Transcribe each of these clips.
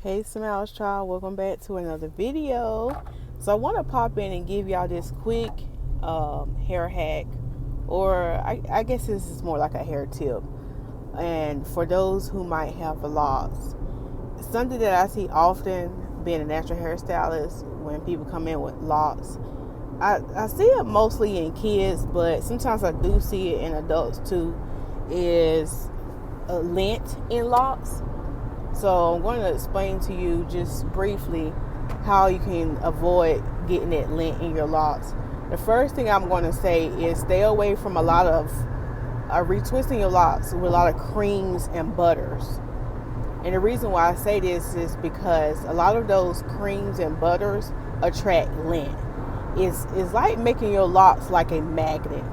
Hey Smilez child, welcome back to another video. So I want to pop in and give y'all this quick hair hack, or I guess this is more like a hair tip. And for those who might have locks, something that I see often being a natural hairstylist when people come in with locks, I see it mostly in kids, but sometimes I do see it in adults too, is lint in locks. So I'm going to explain to you just briefly how you can avoid getting that lint in your locks. The first thing I'm going to say is stay away from a lot of retwisting your locks with a lot of creams and butters. And the reason why I say this is because a lot of those creams and butters attract lint. It's like making your locks like a magnet.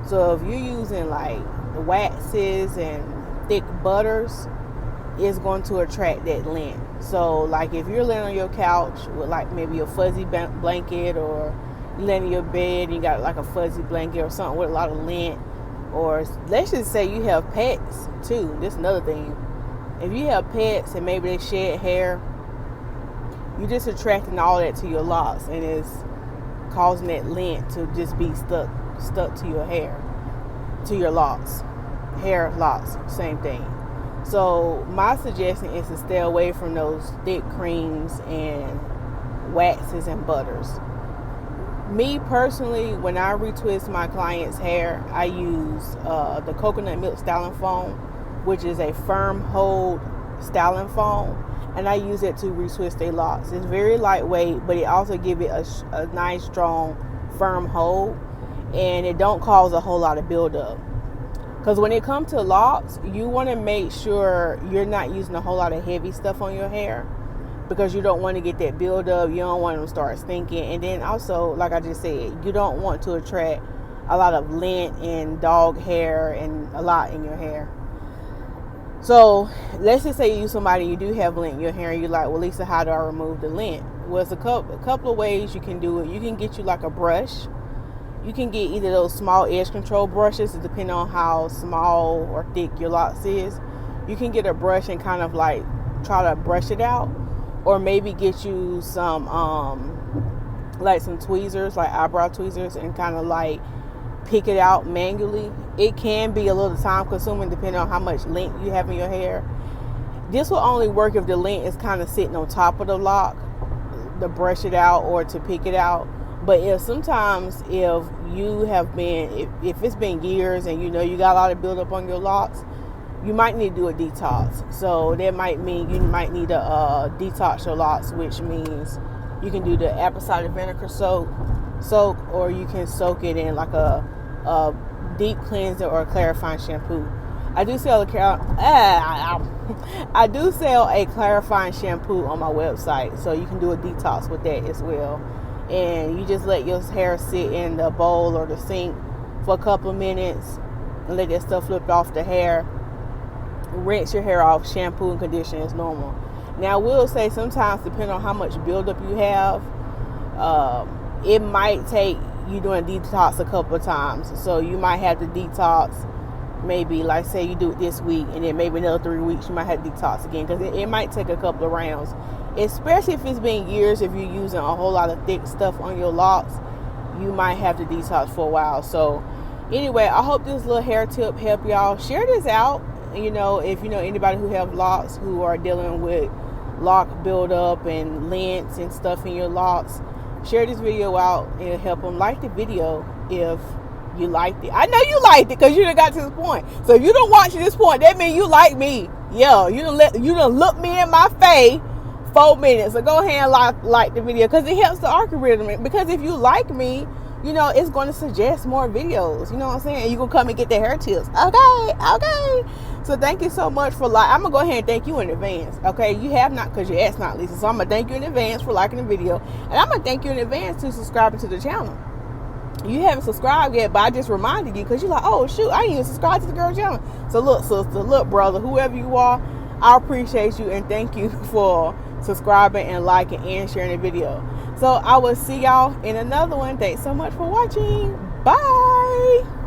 So if you're using like waxes and thick butters, is going to attract that lint. So like if you're laying on your couch with like maybe a fuzzy blanket, or you're laying in your bed and you got like a fuzzy blanket or something with a lot of lint, or let's just say you have pets too. This is another thing. If you have pets and maybe they shed hair, you're just attracting all that to your locks, and it's causing that lint to just be stuck to your hair, to your locks. Hair locks, same thing. So my suggestion is to stay away from those thick creams and waxes and butters. Me personally, when I retwist my client's hair, I use the coconut milk styling foam, which is a firm hold styling foam, and I use it to retwist their locks. It's very lightweight, but it also gives it a nice, strong, firm hold, and it don't cause a whole lot of buildup. Because when it comes to locks, you want to make sure you're not using a whole lot of heavy stuff on your hair, because you don't want to get that buildup. You don't want them to start stinking. And then also, like I just said, you don't want to attract a lot of lint and dog hair and a lot in your hair. So let's just say you somebody, you do have lint in your hair, and you're like, well, Lisa, how do I remove the lint? Well, it's a couple of ways you can do it. You can get you like a brush. You can get either those small edge control brushes, depending on how small or thick your locks is. You can get a brush and kind of like try to brush it out, or maybe get you some like some tweezers, like eyebrow tweezers, and kind of like pick it out manually. It can be a little time consuming depending on how much lint you have in your hair. This will only work if the lint is kind of sitting on top of the lock to brush it out or to pick it out. But if you have been, if it's been years and you know you got a lot of buildup on your locks, you might need to do a detox. So that might mean you might need to detox your locks, which means you can do the apple cider vinegar soak, or you can soak it in like a deep cleanser or a clarifying shampoo. I do sell a clarifying shampoo on my website, so you can do a detox with that as well. And you just let your hair sit in the bowl or the sink for a couple of minutes and let that stuff flip off the hair. Rinse your hair off, shampoo and condition as normal. Now, I will say sometimes, depending on how much buildup you have, it might take you doing detox a couple of times. So you might have to detox maybe, like say you do it this week, and then maybe another 3 weeks you might have to detox again, because it might take a couple of rounds. Especially if it's been years, if you're using a whole lot of thick stuff on your locks, you might have to detox for a while. So anyway, I hope this little hair tip help y'all. Share this out. You know, if you know anybody who have locks, who are dealing with lock buildup and lint and stuff in your locks, share this video out and help them. Like the video if you liked it. I know you liked it because you done got to this point. So if you don't watch this point, that means you like me. Yeah, you done look me in my face 4 minutes. So go ahead and like the video, because it helps the algorithm. Because if you like me, you know, it's going to suggest more videos. You know what I'm saying? You're going to come and get the hair tips. Okay. So thank you so much for I'm going to go ahead and thank you in advance. Okay? You have not, because you asked not, Lisa. So I'm going to thank you in advance for liking the video. And I'm going to thank you in advance to subscribing to the channel. You haven't subscribed yet, but I just reminded you because you're like, oh, shoot, I didn't even subscribe to the girl channel. So look, sister, look, brother, whoever you are, I appreciate you and thank you for subscribing and liking and sharing the video. So I will see y'all in another one. Thanks so much for watching. Bye.